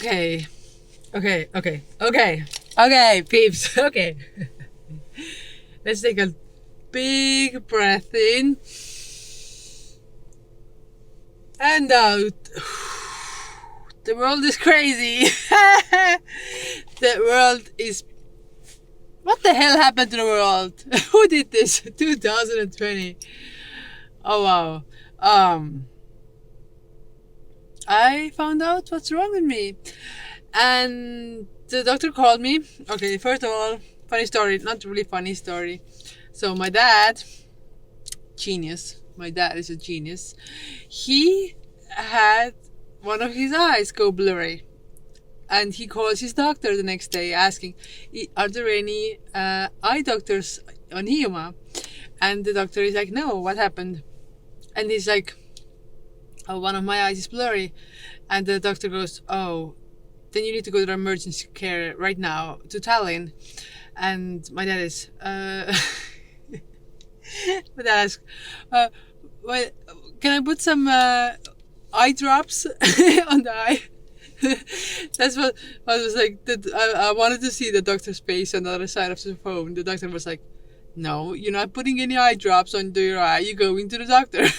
Okay, peeps. Okay, let's take a big breath in and out. The world is crazy. The world is. What the hell happened to the world? Who did this? 2020. Oh wow. I found out what's wrong with me, and the doctor called me. Okay, first of all, funny story. Not really funny story. So my dad, genius. My dad is a genius. He had one of his eyes go blurry. And he calls his doctor the next day asking, are there any eye doctors on Hiiumaa? And the doctor is like, no, what happened? And he's like, oh, one of my eyes is blurry. And the doctor goes, oh, then you need to go to emergency care right now to Tallinn. And my dad is, my dad asks, well, can I put some eye drops on the eye? That's what I was like. I wanted to see the doctor's face on the other side of the phone. The doctor was like, no, you're not putting any eye drops under your eye. You're going to the doctor.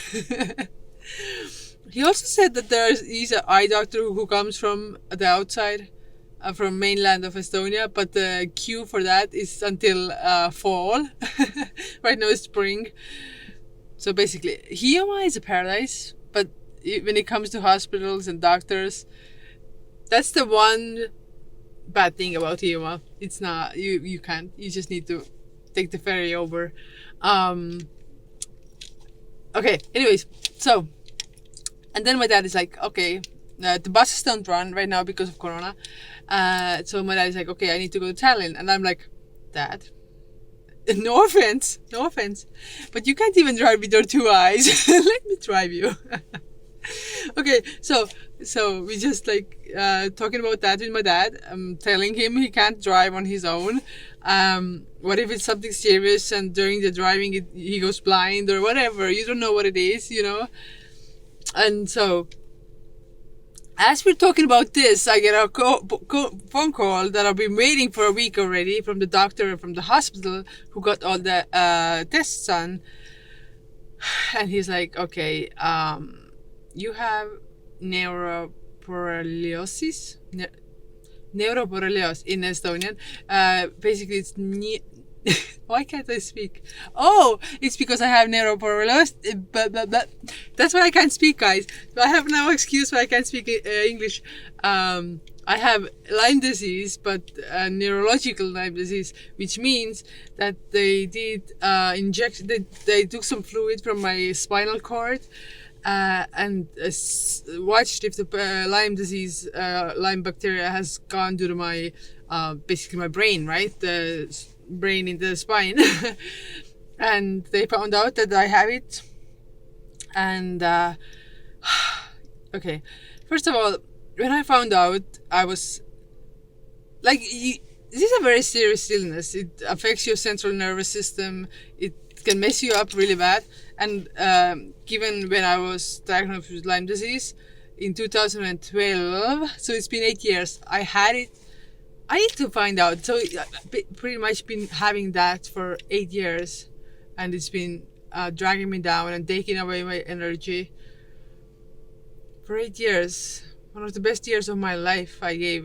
He also said that he's an eye doctor who comes from the outside, from mainland of Estonia, but the queue for that is until fall. Right now it's spring. So basically, Hiiumaa is a paradise, but when it comes to hospitals and doctors, that's the one bad thing about Hiiumaa. It's not, you can't. You just need to take the ferry over. Okay, anyways, so, and then my dad is like, okay, the buses don't run right now because of Corona. So my dad is like, okay, I need to go to Tallinn. And I'm like, Dad, no offense, but you can't even drive with your two eyes. Let me drive you. Okay, so we just like talking about that with my dad. I'm telling him he can't drive on his own. What if it's something serious and during the driving he goes blind or whatever? You don't know what it is, you know. And so, as we're talking about this, I get a phone call that I've been waiting for a week already from the doctor from the hospital who got all the tests done, and he's like, okay, you have neuroborreliosis. Neuroborreliosis in Estonian. Basically, it's why can't I speak? Oh, it's because I have neuroborreliosis. That's why I can't speak, guys. I have no excuse why I can't speak English. I have Lyme disease, but neurological Lyme disease, which means that they did injection. They took some fluid from my spinal cord. And watched if the Lyme disease, Lyme bacteria has gone to my, basically my brain, right? The brain in the spine. And they found out that I have it. And, okay. First of all, when I found out, I was like, this is a very serious illness. It affects your central nervous system. It can mess you up really bad. And given when I was diagnosed with Lyme disease in 2012, so it's been 8 years, I had it. I need to find out. So pretty much been having that for 8 years, and it's been dragging me down and taking away my energy for 8 years. One of the best years of my life I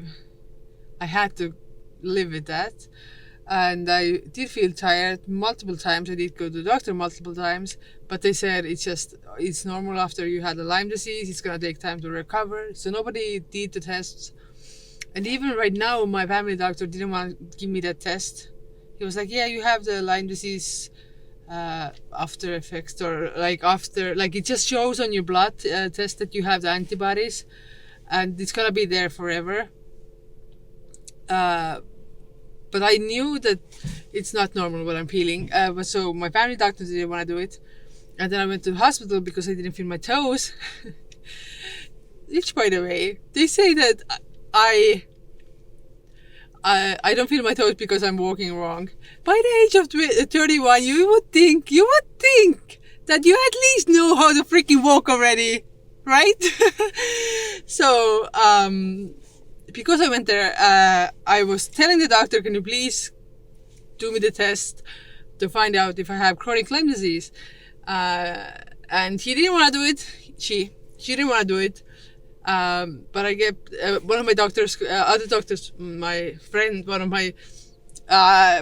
had to live with that. And I did feel tired multiple times. I did go to the doctor multiple times, but they said it's normal after you had a Lyme disease. It's gonna take time to recover. So nobody did the tests. And even right now, my family doctor didn't want to give me that test. He was like, yeah, you have the Lyme disease after effects, or like it just shows on your blood test that you have the antibodies, and it's gonna be there forever. But I knew that it's not normal what I'm feeling. But so my family doctor didn't want to do it. And then I went to the hospital because I didn't feel my toes. Which, by the way, they say that I don't feel my toes because I'm walking wrong. By the age of 31, you would think that you at least know how to freaking walk already, right? So, because I went there, I was telling the doctor, can you please do me the test to find out if I have chronic Lyme disease? And he didn't want to do it. She didn't want to do it. But I get one of my doctors, other doctors, my friend, one of my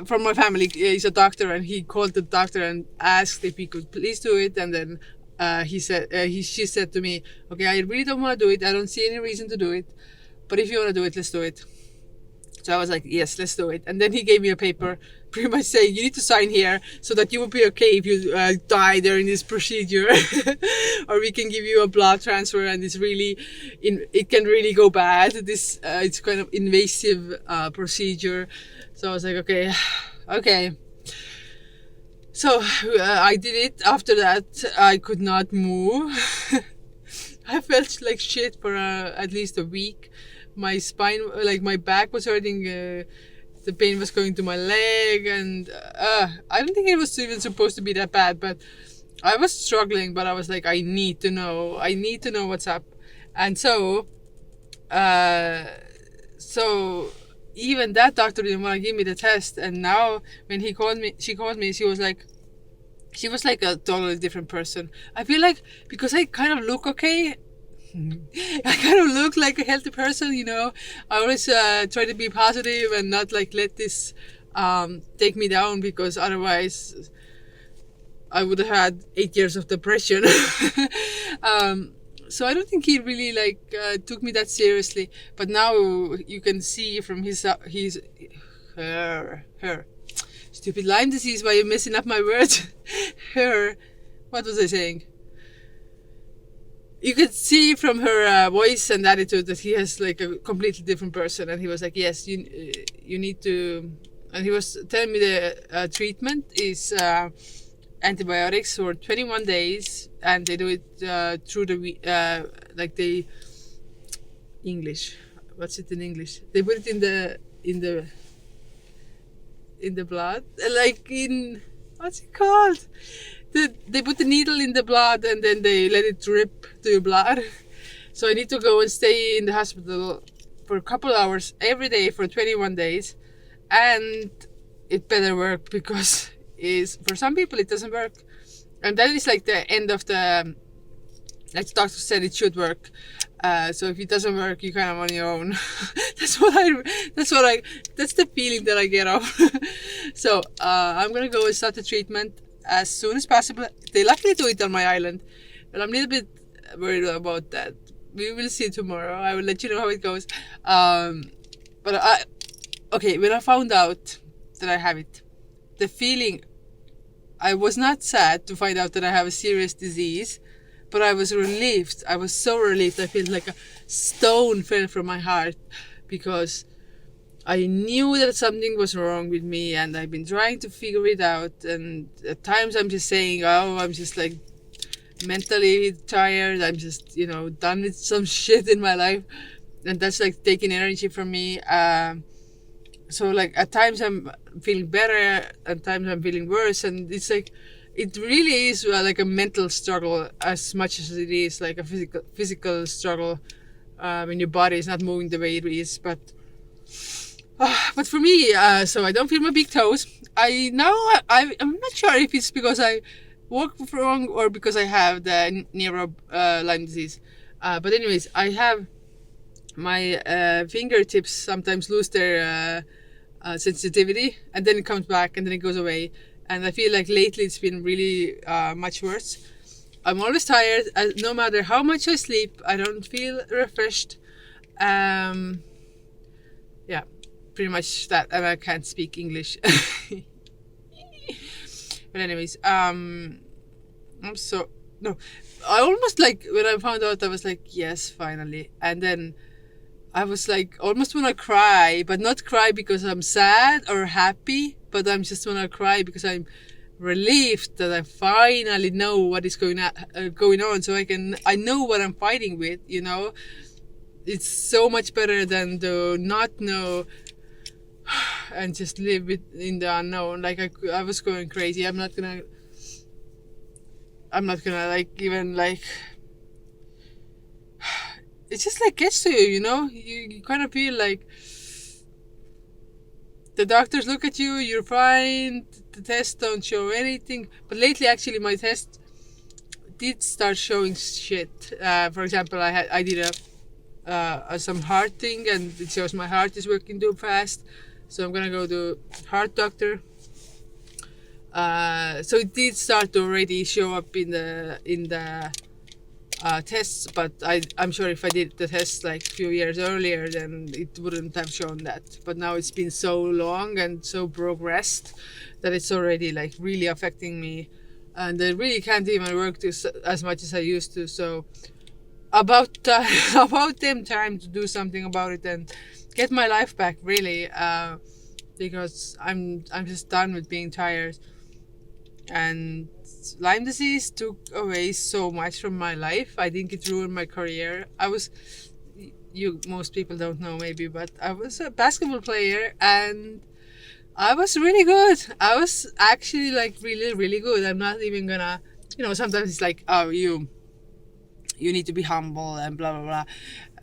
from my family is a doctor, and he called the doctor and asked if he could please do it. And then she said to me, okay, I really don't want to do it. I don't see any reason to do it. But if you want to do it, let's do it. So I was like, yes, let's do it. And then he gave me a paper pretty much saying, you need to sign here so that you will be okay if you die during this procedure. Or we can give you a blood transfer, and it can really go bad. It's kind of invasive procedure. So I was like, okay. So I did it. After that, I could not move. I felt like shit for at least a week. My spine, like my back was hurting. The pain was going to my leg, and I don't think it was even supposed to be that bad, but I was struggling. But I was like, I need to know what's up. And so even that doctor didn't want to give me the test. And now when she called me, she was like a totally different person. I feel like because I kind of look okay, I kind of look like a healthy person, you know. I always try to be positive and not like let this take me down, because otherwise I would have had 8 years of depression. So I don't think he really took me that seriously. But now you can see from her stupid Lyme disease. Why are you messing up my words? What was I saying? You could see from her voice and attitude that he has like a completely different person. And he was like, yes, you need to. And he was telling me the treatment is antibiotics for 21 days, and they do it through the English. What's it in English? They put it in the blood, what's it called? They put the needle in the blood, and then they let it drip to your blood. So I need to go and stay in the hospital for a couple hours every day for 21 days, and it better work, because for some people it doesn't work, and that is like the end of the. Like the doctor said, it should work. So if it doesn't work, you're kind of on your own. That's the feeling that I get off. So I'm gonna go and start the treatment as soon as possible. They luckily do it on my island, but I'm a little bit worried about that. We will see tomorrow. I will let you know how it goes. When I found out that I have it, the feeling, I was not sad to find out that I have a serious disease, but I was relieved. I was so relieved. I feel like a stone fell from my heart, because I knew that something was wrong with me, and I've been trying to figure it out. And at times I'm just saying, oh, I'm just like mentally tired. I'm just, done with some shit in my life. And that's like taking energy from me. So like at times I'm feeling better, at times I'm feeling worse. And it's like, it really is like a mental struggle as much as it is like a physical struggle when your body is not moving the way it is. But for me, so I don't feel my big toes. I'm not sure if it's because I walk wrong or because I have the Lyme disease. But anyways, I have my fingertips sometimes lose their sensitivity, and then it comes back, and then it goes away. And I feel like lately it's been really much worse. I'm always tired. No matter how much I sleep, I don't feel refreshed. Yeah, pretty much that. And I can't speak English. But anyways, I almost when I found out, I was like, yes, finally. And then I was like, almost want to cry, but not cry because I'm sad or happy, but I'm just want to cry because I'm relieved that I finally know what is going on, so I know what I'm fighting with. It's so much better than to not know and just live in the unknown. Like I was going crazy. I'm not gonna it just like gets to you, you know? You kind of feel like the doctors look at you, you're fine, the tests don't show anything. But lately, actually, my test did start showing shit. For example, I did some heart thing, and it shows my heart is working too fast. So I'm gonna go to heart doctor. So it did start to already show up in the tests, but I'm sure if I did the test like a few years earlier, then it wouldn't have shown that. But now it's been so long and so progressed that it's already like really affecting me, and I really can't even work as much as I used to. So about about them time to do something about it and get my life back, really, because I'm just done with being tired. And Lyme disease took away so much from my life. I think it ruined my career. Most people don't know maybe, but I was a basketball player and I was really good. I was actually like really, really good. I'm not even gonna, sometimes it's like, oh, you need to be humble and blah, blah, blah.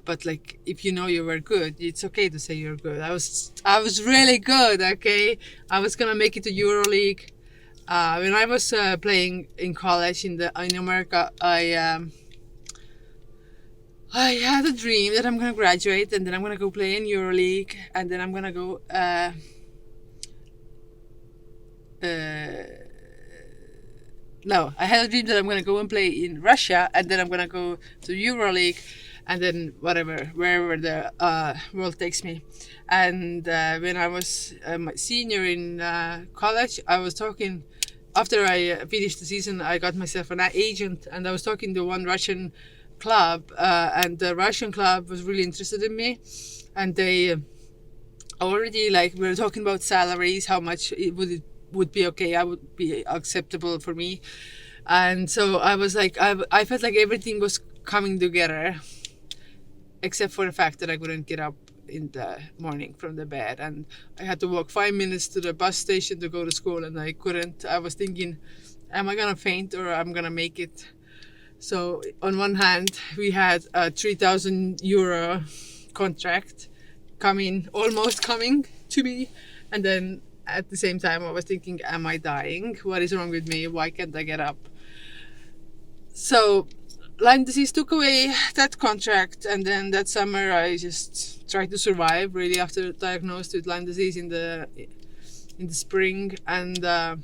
But like, if you know you were good, it's okay to say you're good. I was really good, okay? I was gonna make it to EuroLeague. When I was playing in college in America, I had a dream that I'm gonna graduate and then I'm gonna go play in EuroLeague, and then I'm gonna go. No, I had a dream that I'm gonna go and play in Russia, and then I'm gonna go to EuroLeague, and then wherever the world takes me. And when I was my senior in college, I was talking. After I finished the season, I got myself an agent, and I was talking to one Russian club, and the Russian club was really interested in me, and they already we were talking about salaries, how much it would be okay, I would be acceptable for me, and so I was like, I felt like everything was coming together, except for the fact that I couldn't get up in the morning from the bed, and I had to walk 5 minutes to the bus station to go to school, and I couldn't. I was thinking, am I gonna faint or I'm gonna make it? So on one hand, we had a 3,000 euro contract almost coming to me, and then at the same time I was thinking, am I dying? What is wrong with me? Why can't I get up? So Lyme disease took away that contract, and then that summer I just tried to survive, really, after diagnosed with Lyme disease in the spring. And I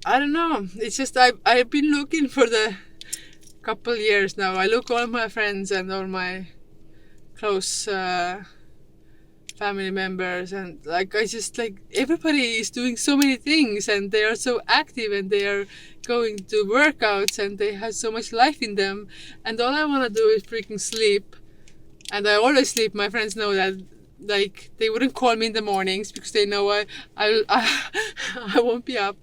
don't know, it's just I've been looking for the couple years now. I look all my friends and all my close family members, and I just everybody is doing so many things, and they are so active, and they are going to workouts, and they have so much life in them, and all I want to do is freaking sleep. And I always sleep. My friends know that. They wouldn't call me in the mornings because they know I won't be up.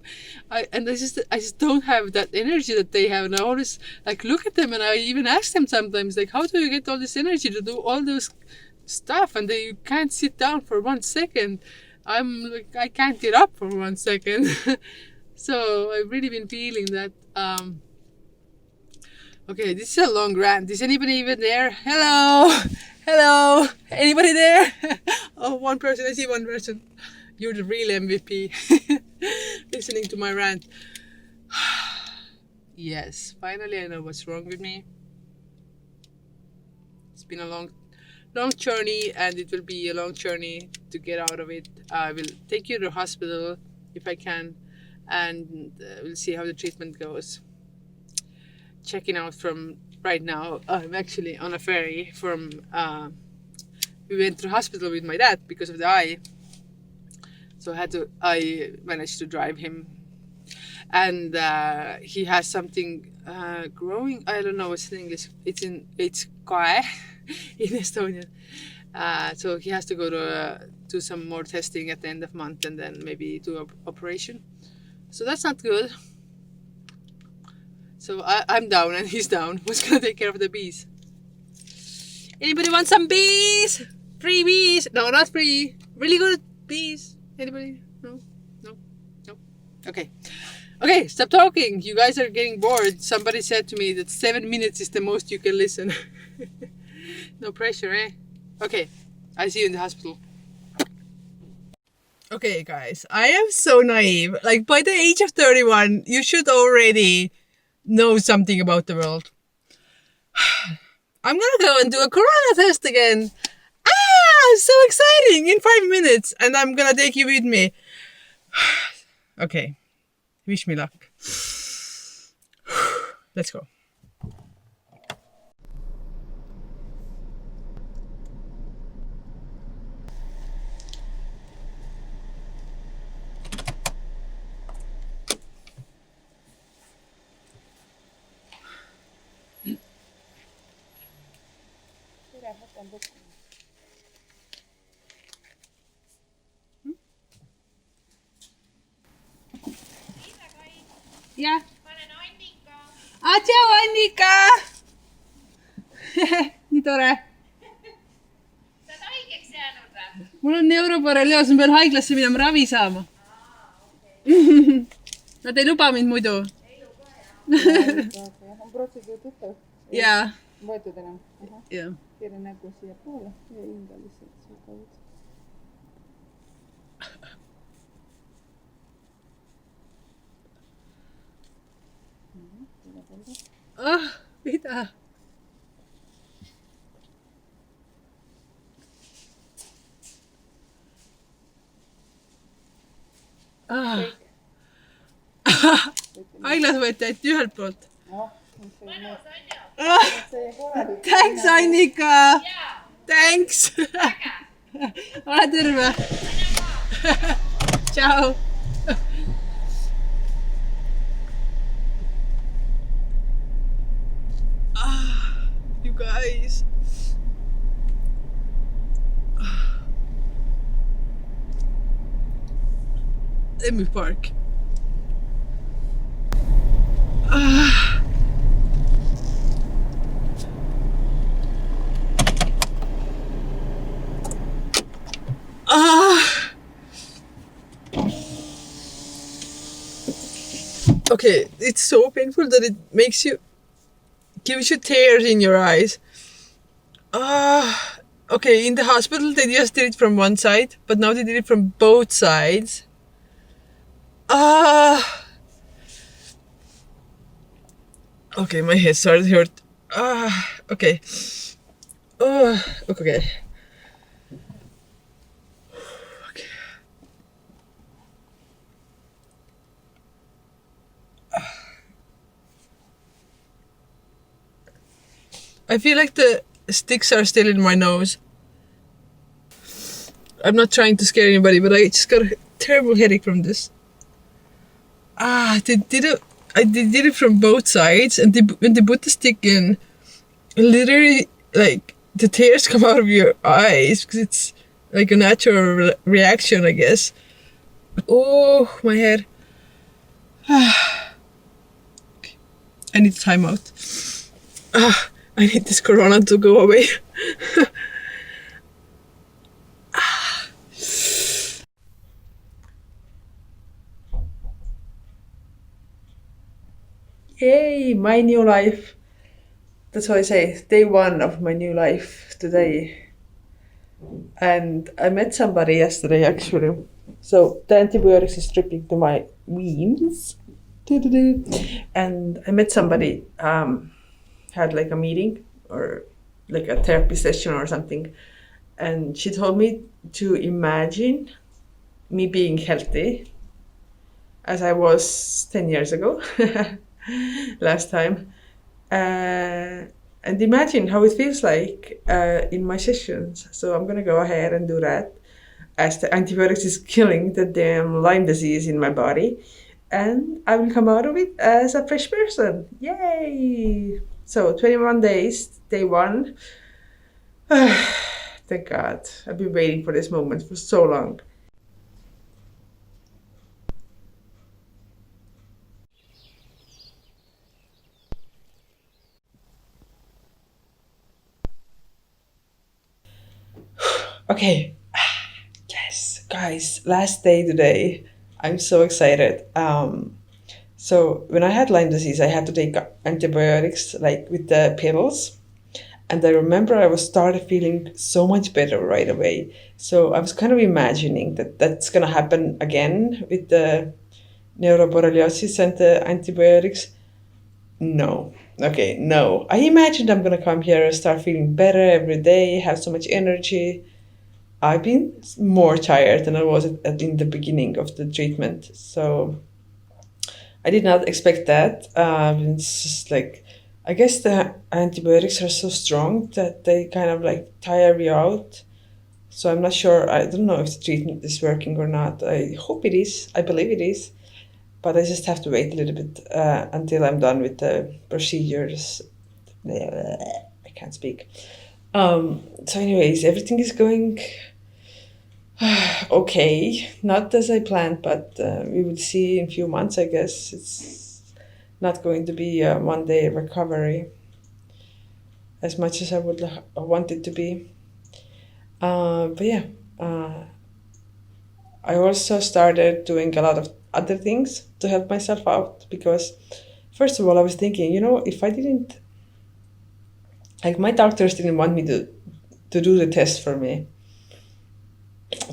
I just don't have that energy that they have, and I always look at them, and I even ask them sometimes, how do you get all this energy to do all those stuff? And you can't sit down for 1 second. I can't get up for 1 second. So I've really been feeling that. Okay, this is a long rant. Is anybody even there? Hello, anybody there? Oh, one person. I see one person. You're the real MVP. Listening to my rant. Yes, finally I know what's wrong with me. It's been a long journey, and it will be a long journey to get out of it. I will take you to the hospital if I can, and we'll see how the treatment goes. Checking out from right now. I'm actually on a ferry from. We went to the hospital with my dad because of the eye, so I managed to drive him, and he has something growing. I don't know what's in English. It's Kai in Estonian. So he has to go to do some more testing at the end of the month, and then maybe do an operation. So that's not good. So I'm down and he's down. Who's gonna take care of the bees? Anybody want some bees? Free bees? No, not free. Really good bees. Anybody? No. Okay, stop talking. You guys are getting bored. Somebody said to me that 7 minutes is the most you can listen. No pressure, eh? Okay, I see you in the hospital. Okay, guys, I am so naive. Like, by the age of 31, you should already know something about the world. I'm gonna go and do a corona test again. Ah, so exciting! In 5 minutes, and I'm gonna take you with me. Okay, wish me luck. Let's go. Ja. Ciao Annika! Nii tore. Sa oled haigeks jäänud või? Mul on neuroborreliosis, ma pean haiglasse minema ravi saama. Nad ei luba mind muidu. On protseduur tuttav? Jaa. Võetud enam? Jah. Keera nägu siia poole ja hinda lihtsalt sügavalt. Mida? Haiglas võeti ainult ühelt poolt. Thanks, Annika! Thanks! Ole terve! Ciao! You guys. Let me park. Okay, it's so painful that it makes you, gives you tears in your eyes. Okay, in the hospital they just did it from one side, but now they did it from both sides. Okay, my head started to hurt. Okay. Okay. I feel like the sticks are still in my nose. I'm not trying to scare anybody, but I just got a terrible headache from this. They did it from both sides, and when they put the stick in, literally, like, the tears come out of your eyes because it's like a natural reaction, I guess. Oh, my head. I need time out. I need this corona to go away. Yay, my new life. That's what I say, day one of my new life today. And I met somebody yesterday actually. So the antibiotics is stripping to my veins. And I met somebody, had like a meeting or like a therapy session or something. And she told me to imagine me being healthy as I was 10 years ago. Last time, and imagine how it feels like in my sessions. So I'm gonna go ahead and do that as the antibiotics is killing the damn Lyme disease in my body, and I will come out of it as a fresh person. Yay! So 21 days, day one. Thank God, I've been waiting for this moment for so long. Okay, yes, guys, last day today. I'm so excited. So when I had Lyme disease, I had to take antibiotics like with the pills, And I remember I was started feeling so much better right away. So I was kind of imagining that that's going to happen again with the neuroborreliosis and the antibiotics. No. Okay, no. I imagined I'm going to come here and start feeling better every day, have so much energy. I've been more tired than I was in the beginning of the treatment. So I did not expect that. It's just like, I guess the antibiotics are so strong that they kind of like tire you out. So I'm not sure. I don't know if the treatment is working or not. I hope it is. I believe it is. But I just have to wait a little bit until I'm done with the procedures. I can't speak. So, anyways, everything is going okay. Not as I planned, but we will see in a few months, I guess. It's not going to be a one-day recovery as much as I would want it to be. But yeah, I also started doing a lot of other things to help myself out because, first of all, I was thinking, if I didn't, like, my doctors didn't want me to do the test for me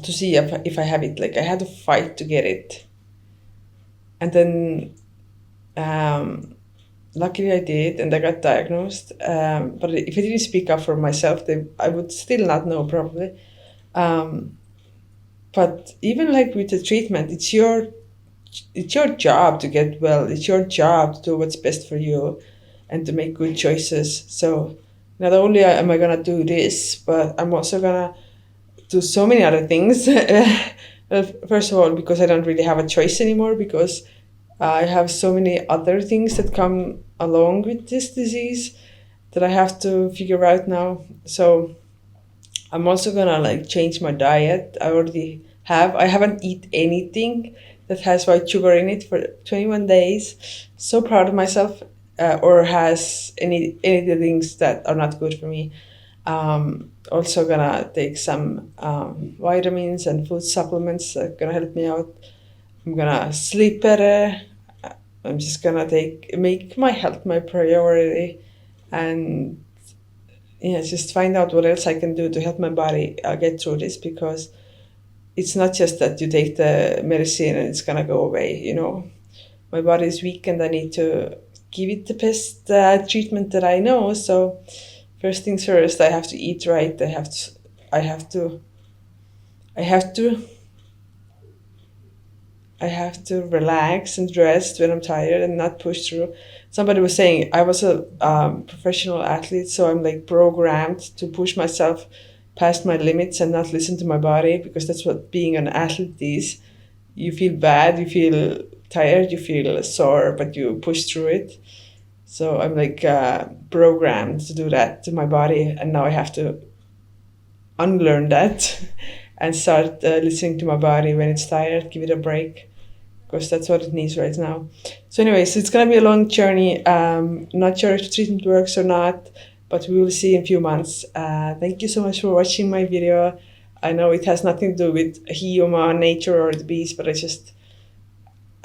to see if I have it. Like, I had to fight to get it. And then, luckily I did, and I got diagnosed. But if I didn't speak up for myself, I would still not know probably. But even like with the treatment, it's your job to get well. It's your job to do what's best for you and to make good choices. So not only am I gonna do this, but I'm also gonna do so many other things. First of all, because I don't really have a choice anymore, because I have so many other things that come along with this disease that I have to figure out now. So I'm also gonna like change my diet. I haven't eat anything that has white sugar in it for 21 days. So proud of myself. Or has any of the things that are not good for me. Also gonna take some vitamins and food supplements that are gonna help me out. I'm gonna sleep better. I'm just gonna make my health my priority, and just find out what else I can do to help my body get through this, because it's not just that you take the medicine and it's gonna go away. My body is weak and I need to give it the best treatment that I know. So first things first, I have to eat right. I have to relax and rest when I'm tired and not push through. Somebody was saying I was a professional athlete, so I'm like programmed to push myself past my limits and not listen to my body, because that's what being an athlete is. You feel bad, you feel tired, you feel sore, but you push through it. So I'm like programmed to do that to my body, and now I have to unlearn that and start listening to my body when it's tired, give it a break, because that's what it needs right now. So anyways, it's going to be a long journey. Not sure if the treatment works or not, but we will see in a few months. Thank you so much for watching my video. I know it has nothing to do with human nature or the bees, but I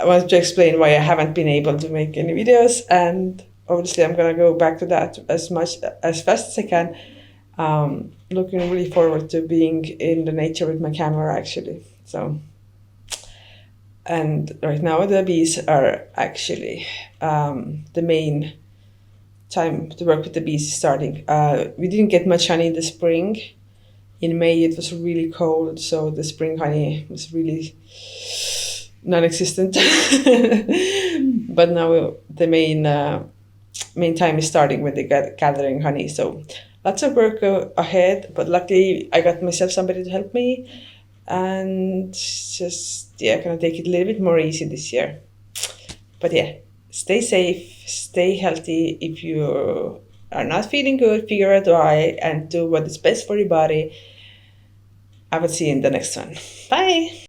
wanted to explain why I haven't been able to make any videos, and obviously I'm going to go back to that as fast as I can. Looking really forward to being in the nature with my camera, actually. So, and right now the bees are actually the main time to work with the bees is starting. We didn't get much honey in the spring. In May it was really cold, so the spring honey was really non-existent. But now the main time is starting when they get gathering honey. So lots of work ahead, but luckily I got myself somebody to help me, and just gonna take it a little bit more easy this year. But stay safe, stay healthy. If you are not feeling good, figure out why and do what is best for your body. I will see you in the next one. Bye.